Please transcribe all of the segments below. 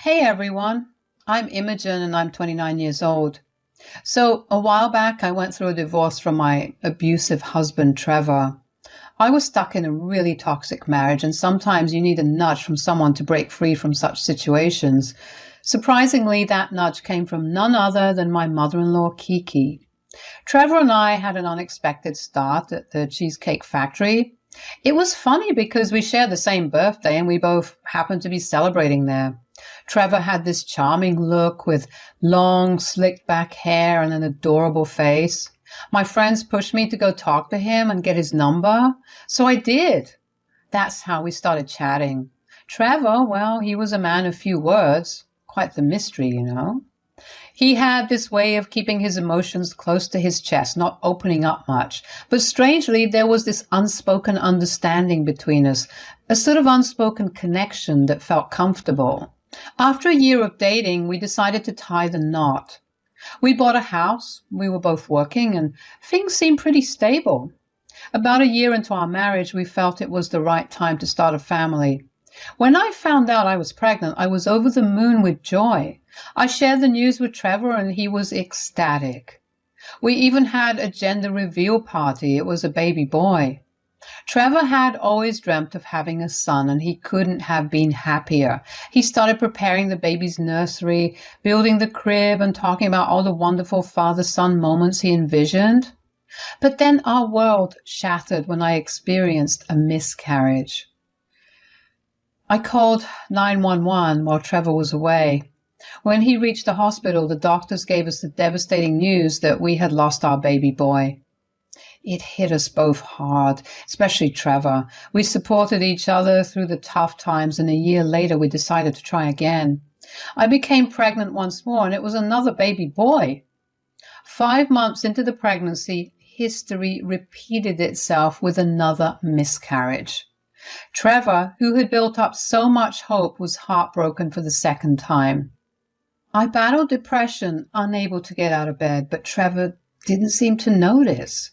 Hey everyone, I'm Imogen and I'm 29 years old. So a while back I went through a divorce from my abusive husband Trevor. I was stuck in a really toxic marriage and sometimes you need a nudge from someone to break free from such situations. Surprisingly, that nudge came from none other than my mother-in-law Kiki. Trevor and I had an unexpected start at the Cheesecake Factory. It was funny because we shared the same birthday and we both happened to be celebrating there. Trevor had this charming look with long, slicked back hair and an adorable face. My friends pushed me to go talk to him and get his number, so I did. That's how we started chatting. Trevor, well, he was a man of few words. Quite the mystery, you know. He had this way of keeping his emotions close to his chest, not opening up much. But strangely, there was this unspoken understanding between us, a sort of unspoken connection that felt comfortable. After a year of dating, we decided to tie the knot. We bought a house, we were both working, and things seemed pretty stable. About a year into our marriage, we felt it was the right time to start a family. When I found out I was pregnant, I was over the moon with joy. I shared the news with Trevor and he was ecstatic. We even had a gender reveal party. It was a baby boy. Trevor had always dreamt of having a son and he couldn't have been happier. He started preparing the baby's nursery, building the crib and talking about all the wonderful father-son moments he envisioned. But then our world shattered when I experienced a miscarriage. I called 911 while Trevor was away. When he reached the hospital, the doctors gave us the devastating news that we had lost our baby boy. It hit us both hard, especially Trevor. We supported each other through the tough times, and a year later we decided to try again. I became pregnant once more, and it was another baby boy. 5 months into the pregnancy, history repeated itself with another miscarriage. Trevor, who had built up so much hope, was heartbroken for the second time. I battled depression, unable to get out of bed, but Trevor didn't seem to notice.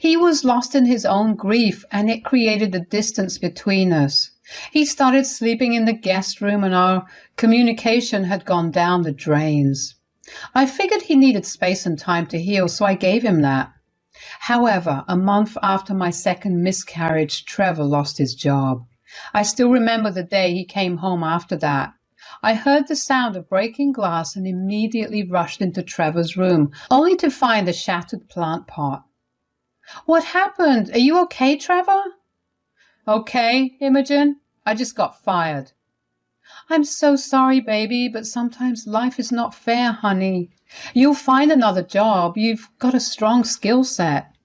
He was lost in his own grief, and it created a distance between us. He started sleeping in the guest room, and our communication had gone down the drains. I figured he needed space and time to heal, so I gave him that. However, a month after my second miscarriage, Trevor lost his job. I still remember the day he came home after that. I heard the sound of breaking glass and immediately rushed into Trevor's room, only to find a shattered plant pot. "What happened? Are you okay, Trevor?" "Okay, Imogen. I just got fired." "I'm so sorry, baby, but sometimes life is not fair, honey. You'll find another job. You've got a strong skill set."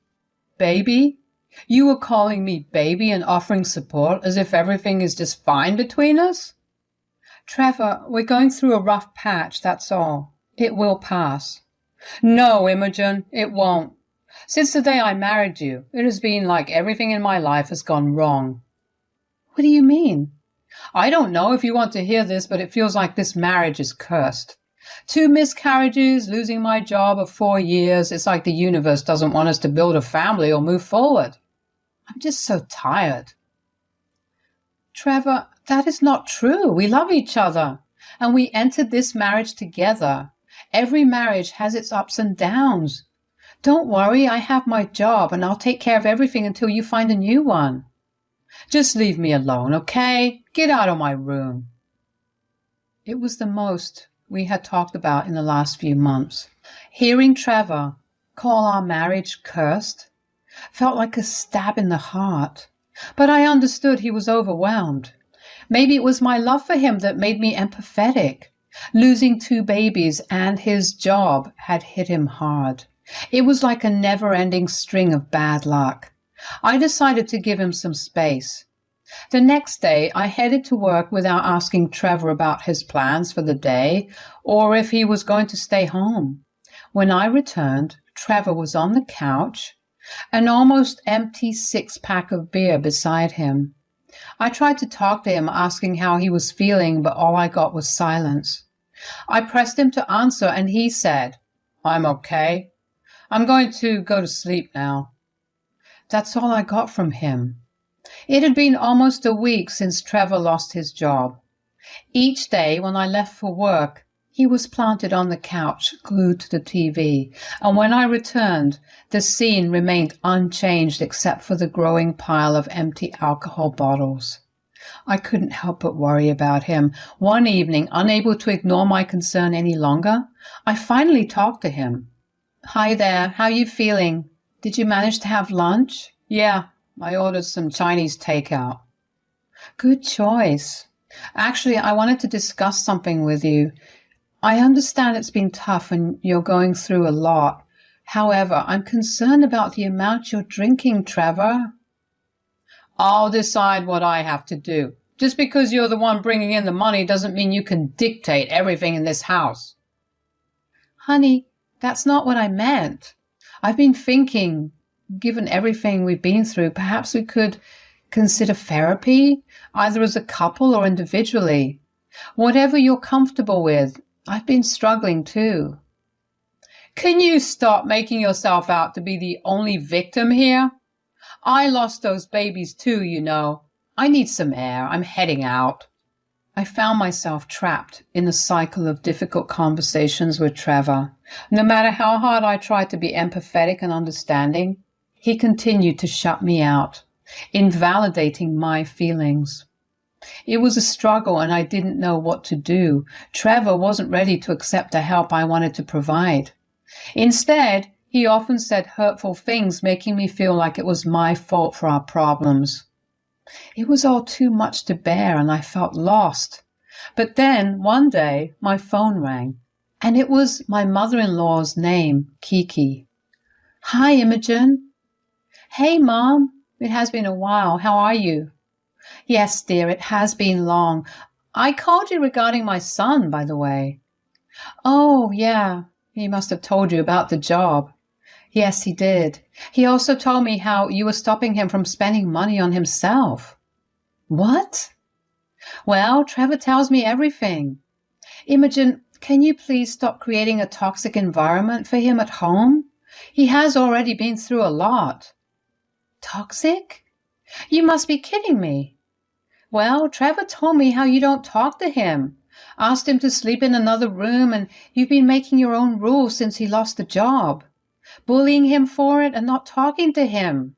"Baby? You were calling me baby and offering support as if everything is just fine between us?" "Trevor, we're going through a rough patch, that's all. It will pass." "No, Imogen, it won't. Since the day I married you, it has been like everything in my life has gone wrong." "What do you mean?" "I don't know if you want to hear this, but it feels like this marriage is cursed. 2 miscarriages, losing my job of 4 years. It's like the universe doesn't want us to build a family or move forward. I'm just so tired." "Trevor, that is not true. We love each other, and we entered this marriage together. Every marriage has its ups and downs. Don't worry, I have my job, and I'll take care of everything until you find a new one. Just leave me alone, okay? Get out of my room." It was the most we had talked about in the last few months. Hearing Trevor call our marriage cursed felt like a stab in the heart, but I understood he was overwhelmed. Maybe it was my love for him that made me empathetic. Losing 2 babies and his job had hit him hard. It was like a never-ending string of bad luck. I decided to give him some space. The next day, I headed to work without asking Trevor about his plans for the day or if he was going to stay home. When I returned, Trevor was on the couch, an almost empty 6-pack of beer beside him. I tried to talk to him, asking how he was feeling, but all I got was silence. I pressed him to answer, and he said, "I'm okay. I'm going to go to sleep now." That's all I got from him. It had been almost a week since Trevor lost his job. Each day when I left for work, he was planted on the couch, glued to the TV, and when I returned, the scene remained unchanged except for the growing pile of empty alcohol bottles. I couldn't help but worry about him. One evening, unable to ignore my concern any longer, I finally talked to him. "Hi there, how you feeling? Did you manage to have lunch?" "Yeah, I ordered some Chinese takeout." "Good choice. Actually, I wanted to discuss something with you. I understand it's been tough and you're going through a lot. However, I'm concerned about the amount you're drinking, Trevor." "I'll decide what I have to do. Just because you're the one bringing in the money doesn't mean you can dictate everything in this house." "Honey, that's not what I meant. I've been thinking, given everything we've been through, perhaps we could consider therapy, either as a couple or individually. Whatever you're comfortable with. I've been struggling too." Can you stop making yourself out to be the only victim here? I lost those babies too, you know. I need some air. I'm heading out. I found myself trapped in a cycle of difficult conversations with Trevor. No matter how hard I tried to be empathetic and understanding, he continued to shut me out, invalidating my feelings. It was a struggle and I didn't know what to do. Trevor wasn't ready to accept the help I wanted to provide. Instead, he often said hurtful things, making me feel like it was my fault for our problems. It was all too much to bear and I felt lost. But then, one day, my phone rang, and it was my mother-in-law's name, Kiki. "Hi, Imogen." "Hey, Mom. It has been a while. How are you?" "Yes, dear, it has been long. I called you regarding my son, by the way." "Oh, yeah. He must have told you about the job." "Yes, he did. He also told me how you were stopping him from spending money on himself." "What?" "Well, Trevor tells me everything. Imogen, can you please stop creating a toxic environment for him at home? He has already been through a lot." "Toxic? You must be kidding me." "Well, Trevor told me how you don't talk to him. Asked him to sleep in another room, and you've been making your own rules since he lost the job. Bullying him for it and not talking to him.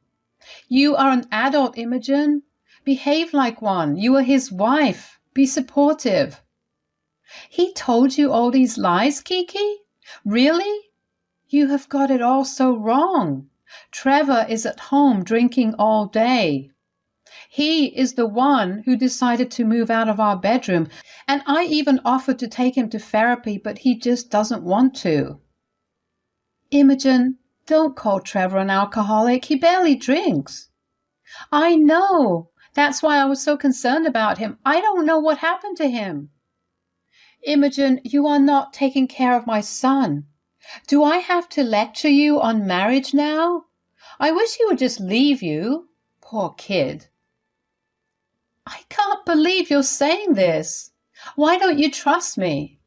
You are an adult, Imogen. Behave like one. You are his wife. Be supportive." "He told you all these lies, Kiki? Really? You have got it all so wrong. Trevor is at home drinking all day. He is the one who decided to move out of our bedroom, and I even offered to take him to therapy, but he just doesn't want to." "Imogen, don't call Trevor an alcoholic. He barely drinks." "I know. That's why I was so concerned about him. I don't know what happened to him." "Imogen, you are not taking care of my son. Do I have to lecture you on marriage now? I wish he would just leave you. Poor kid." "I can't believe you're saying this. Why don't you trust me?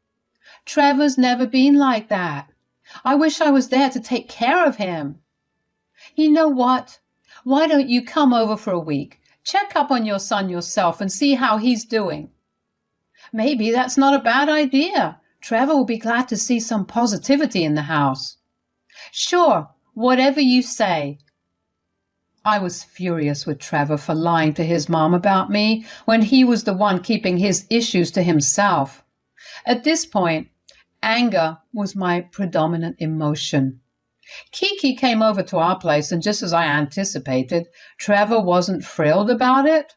Trevor's never been like that. I wish I was there to take care of him. You know what? Why don't you come over for a week? Check up on your son yourself and see how he's doing." "Maybe that's not a bad idea. Trevor will be glad to see some positivity in the house." "Sure, whatever you say." I was furious with Trevor for lying to his mom about me when he was the one keeping his issues to himself. At this point, anger was my predominant emotion. Kiki came over to our place, and just as I anticipated, Trevor wasn't thrilled about it.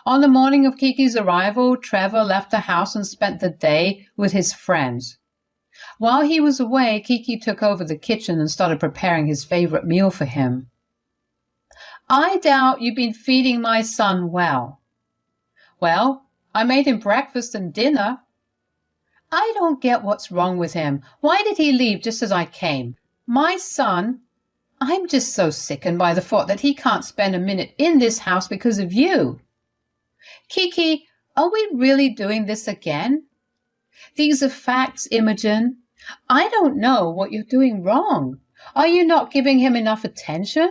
On the morning of Kiki's arrival, Trevor left the house and spent the day with his friends. While he was away, Kiki took over the kitchen and started preparing his favorite meal for him. "I doubt you've been feeding my son well." "Well, I made him breakfast and dinner." "I don't get what's wrong with him. Why did he leave just as I came? My son, I'm just so sickened by the thought that he can't spend a minute in this house because of you." "Kiki, are we really doing this again?" "These are facts, Imogen. I don't know what you're doing wrong. Are you not giving him enough attention?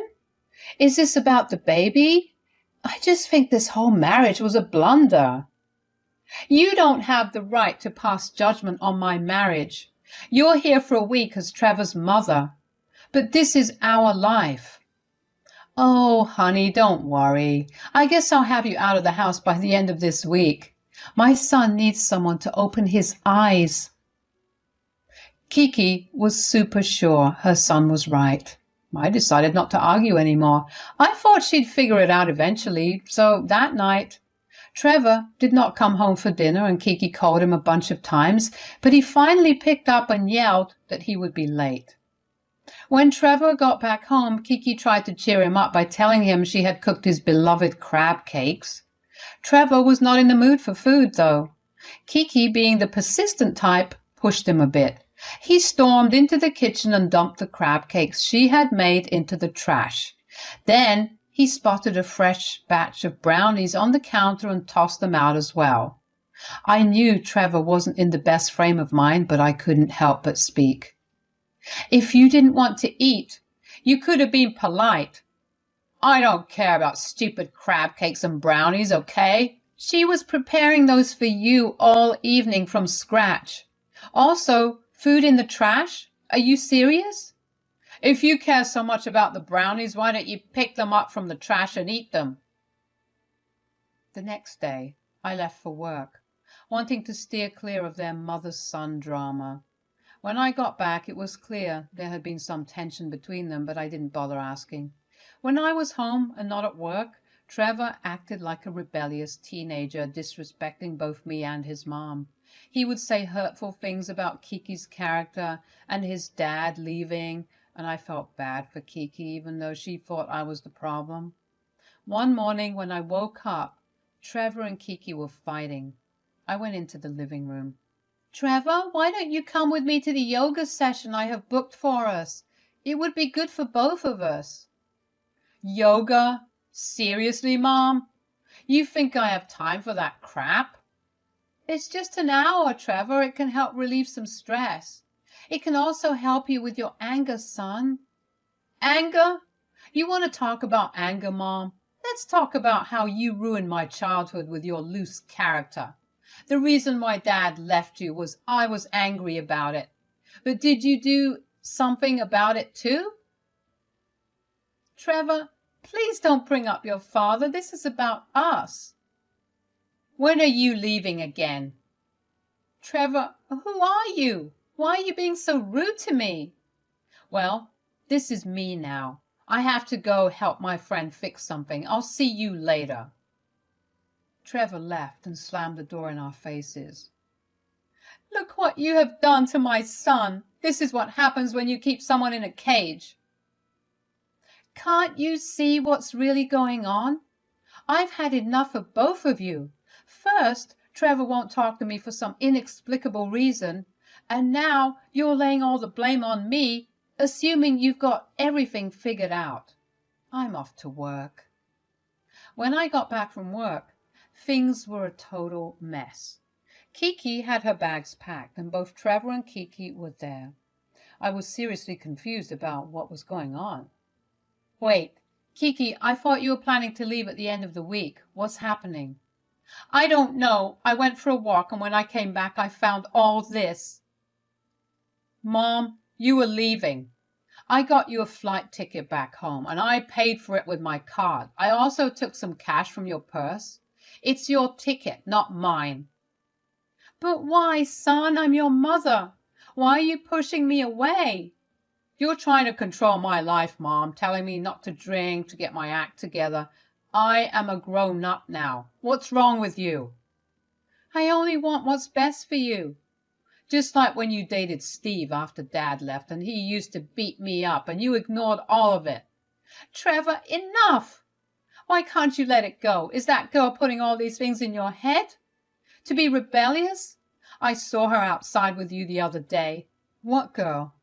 Is this about the baby? I just think this whole marriage was a blunder." You don't have the right to pass judgment on my marriage. You're here for a week as Trevor's mother, but this is our life. Oh, honey, don't worry. I guess I'll have you out of the house by the end of this week. My son needs someone to open his eyes. Kiki was super sure her son was right. I decided not to argue anymore. I thought she'd figure it out eventually, so that night, Trevor did not come home for dinner and Kiki called him a bunch of times, but he finally picked up and yelled that he would be late. When Trevor got back home, Kiki tried to cheer him up by telling him she had cooked his beloved crab cakes. Trevor was not in the mood for food, though. Kiki, being the persistent type, pushed him a bit. He stormed into the kitchen and dumped the crab cakes she had made into the trash. Then he spotted a fresh batch of brownies on the counter and tossed them out as well. I knew Trevor wasn't in the best frame of mind, but I couldn't help but speak. If you didn't want to eat, you could have been polite. I don't care about stupid crab cakes and brownies, okay? She was preparing those for you all evening from scratch. Also, food in the trash? Are you serious? If you care so much about the brownies, why don't you pick them up from the trash and eat them? The next day, I left for work, wanting to steer clear of their mother-son drama. When I got back, it was clear there had been some tension between them, but I didn't bother asking. When I was home and not at work, Trevor acted like a rebellious teenager, disrespecting both me and his mom. He would say hurtful things about Kiki's character and his dad leaving, and I felt bad for Kiki, even though she thought I was the problem. One morning when I woke up, Trevor and Kiki were fighting. I went into the living room. Trevor, why don't you come with me to the yoga session I have booked for us? It would be good for both of us. Yoga? Seriously, Mom? You think I have time for that crap? It's just an hour, Trevor. It can help relieve some stress. It can also help you with your anger, son. Anger? You want to talk about anger, Mom? Let's talk about how you ruined my childhood with your loose character. The reason my dad left you was I was angry about it. But did you do something about it too? Trevor, please don't bring up your father. This is about us. When are you leaving again? Trevor, who are you? Why are you being so rude to me? Well, this is me now. I have to go help my friend fix something. I'll see you later. Trevor left and slammed the door in our faces. Look what you have done to my son. This is what happens when you keep someone in a cage. Can't you see what's really going on? I've had enough of both of you. First, Trevor won't talk to me for some inexplicable reason, and now you're laying all the blame on me, assuming you've got everything figured out. I'm off to work. When I got back from work, things were a total mess. Kiki had her bags packed, and both Trevor and Kiki were there. I was seriously confused about what was going on. Wait, Kiki, I thought you were planning to leave at the end of the week. What's happening? I don't know. I went for a walk, and when I came back, I found all this. Mom, you were leaving. I got you a flight ticket back home, and I paid for it with my card. I also took some cash from your purse. It's your ticket, not mine. But why, son? I'm your mother. Why are you pushing me away? You're trying to control my life, Mom, telling me not to drink, to get my act together. I am a grown-up now. What's wrong with you? I only want what's best for you. Just like when you dated Steve after Dad left and he used to beat me up and you ignored all of it. Trevor, enough! Why can't you let it go? Is that girl putting all these things in your head? To be rebellious? I saw her outside with you the other day. What girl?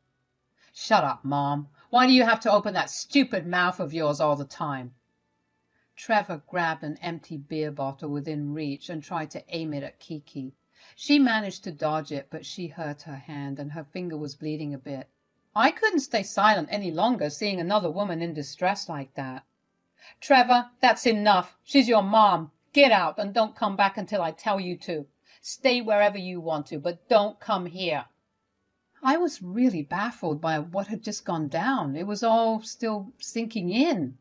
Shut up, Mom. Why do you have to open that stupid mouth of yours all the time? Trevor grabbed an empty beer bottle within reach and tried to aim it at Kiki. She managed to dodge it, but she hurt her hand and her finger was bleeding a bit. I couldn't stay silent any longer, seeing another woman in distress like that. Trevor, that's enough. She's your mom. Get out and don't come back until I tell you to. Stay wherever you want to, but don't come here. I was really baffled by what had just gone down. It was all still sinking in.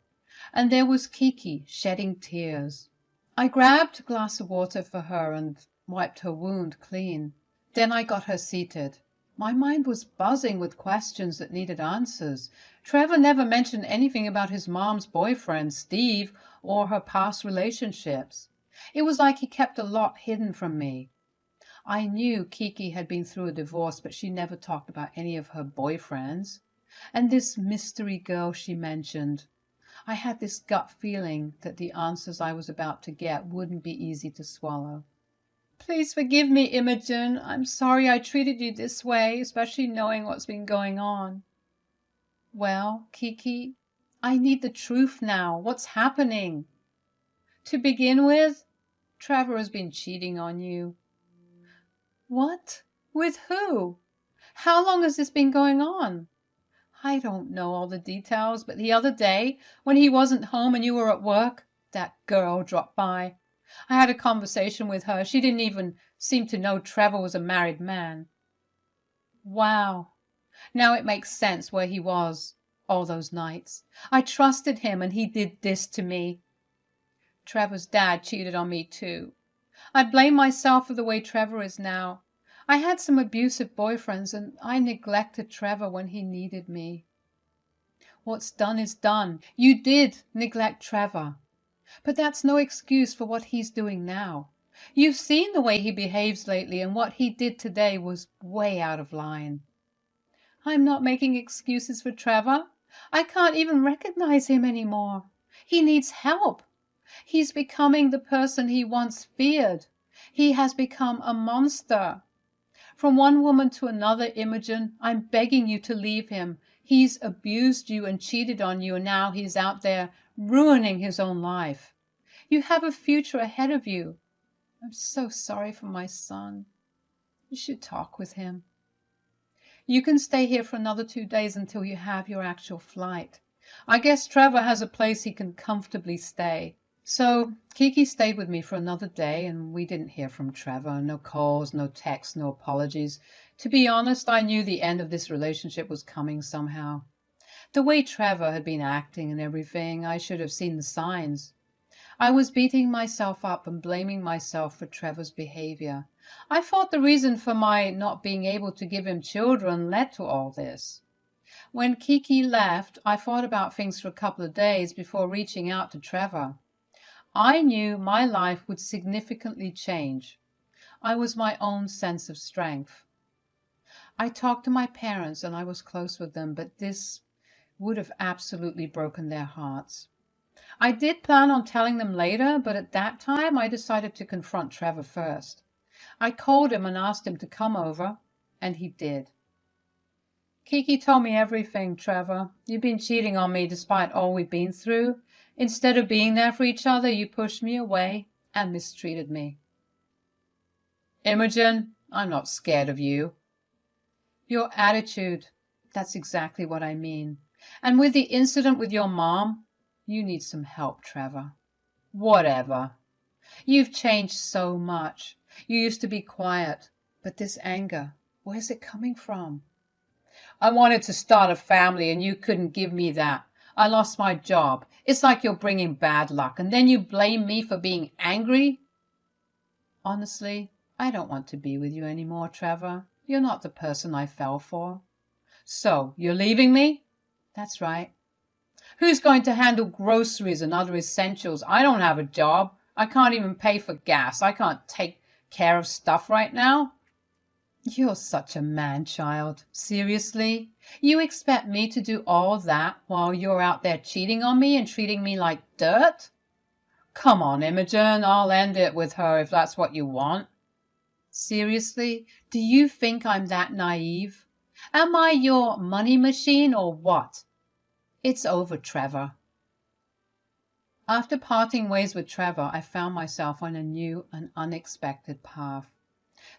And there was Kiki shedding tears. I grabbed a glass of water for her and wiped her wound clean. Then I got her seated. My mind was buzzing with questions that needed answers. Trevor never mentioned anything about his mom's boyfriend, Steve, or her past relationships. It was like he kept a lot hidden from me. I knew Kiki had been through a divorce, but she never talked about any of her boyfriends. And this mystery girl she mentioned. I had this gut feeling that the answers I was about to get wouldn't be easy to swallow. Please forgive me, Imogen. I'm sorry I treated you this way, especially knowing what's been going on. Well, Kiki, I need the truth now. What's happening? To begin with, Trevor has been cheating on you. What? With who? How long has this been going on? I don't know all the details, but the other day, when he wasn't home and you were at work, that girl dropped by. I had a conversation with her. She didn't even seem to know Trevor was a married man. Wow. Now it makes sense where he was all those nights. I trusted him and he did this to me. Trevor's dad cheated on me too. I blame myself for the way Trevor is now. I had some abusive boyfriends and I neglected Trevor when he needed me. What's done is done. You did neglect Trevor. But that's no excuse for what he's doing now. You've seen the way he behaves lately, and what he did today was way out of line. I'm not making excuses for Trevor. I can't even recognize him anymore. He needs help. He's becoming the person he once feared. He has become a monster. From one woman to another, Imogen, I'm begging you to leave him. He's abused you and cheated on you, and now he's out there ruining his own life. You have a future ahead of you. I'm so sorry for my son. You should talk with him. You can stay here for another 2 days until you have your actual flight. I guess Trevor has a place he can comfortably stay. So Kiki stayed with me for another day, and we didn't hear from Trevor. No calls, no texts, no apologies. To be honest, I knew the end of this relationship was coming somehow. The way Trevor had been acting and everything, I should have seen the signs. I was beating myself up and blaming myself for Trevor's behavior. I thought the reason for my not being able to give him children led to all this. When Kiki left, I thought about things for a couple of days before reaching out to Trevor. I knew my life would significantly change. I was my own sense of strength. I talked to my parents and I was close with them, but this would have absolutely broken their hearts. I did plan on telling them later, but at that time I decided to confront Trevor first. I called him and asked him to come over, and he did. Kiki told me everything, Trevor. You've been cheating on me despite all we've been through. Instead of being there for each other, you pushed me away and mistreated me. Imogen, I'm not scared of you. Your attitude, that's exactly what I mean. And with the incident with your mom, you need some help, Trevor. Whatever. You've changed so much. You used to be quiet, but this anger, where's it coming from? I wanted to start a family and you couldn't give me that. I lost my job. It's like you're bringing bad luck, and then you blame me for being angry? Honestly, I don't want to be with you anymore, Trevor. You're not the person I fell for. So, you're leaving me? That's right. Who's going to handle groceries and other essentials? I don't have a job. I can't even pay for gas. I can't take care of stuff right now. You're such a man-child. Seriously? You expect me to do all that while you're out there cheating on me and treating me like dirt? Come on, Imogen, I'll end it with her if that's what you want. Seriously? Do you think I'm that naive? Am I your money machine or what? It's over, Trevor. After parting ways with Trevor, I found myself on a new and unexpected path.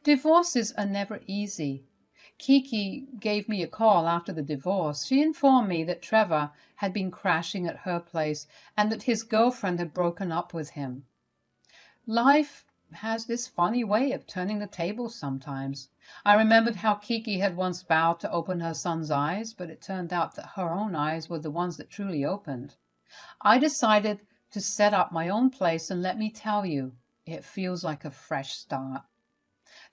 Divorces are never easy. Kiki gave me a call after the divorce. She informed me that Trevor had been crashing at her place and that his girlfriend had broken up with him. Life has this funny way of turning the tables sometimes. I remembered how Kiki had once vowed to open her son's eyes, but it turned out that her own eyes were the ones that truly opened. I decided to set up my own place, and let me tell you, it feels like a fresh start.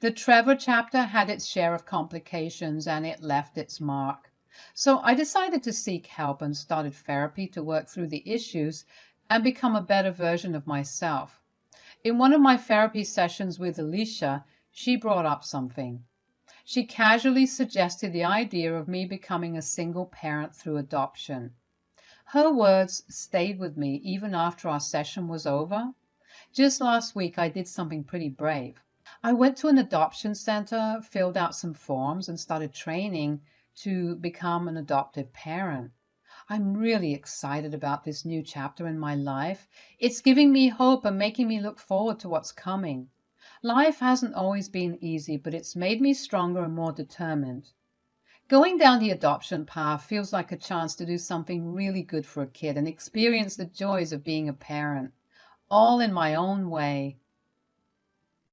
The Trevor chapter had its share of complications, and it left its mark. So I decided to seek help and started therapy to work through the issues and become a better version of myself. In one of my therapy sessions with Alicia, she brought up something. She casually suggested the idea of me becoming a single parent through adoption. Her words stayed with me even after our session was over. Just last week, I did something pretty brave. I went to an adoption center, filled out some forms, and started training to become an adoptive parent. I'm really excited about this new chapter in my life. It's giving me hope and making me look forward to what's coming. Life hasn't always been easy, but it's made me stronger and more determined. Going down the adoption path feels like a chance to do something really good for a kid and experience the joys of being a parent, all in my own way.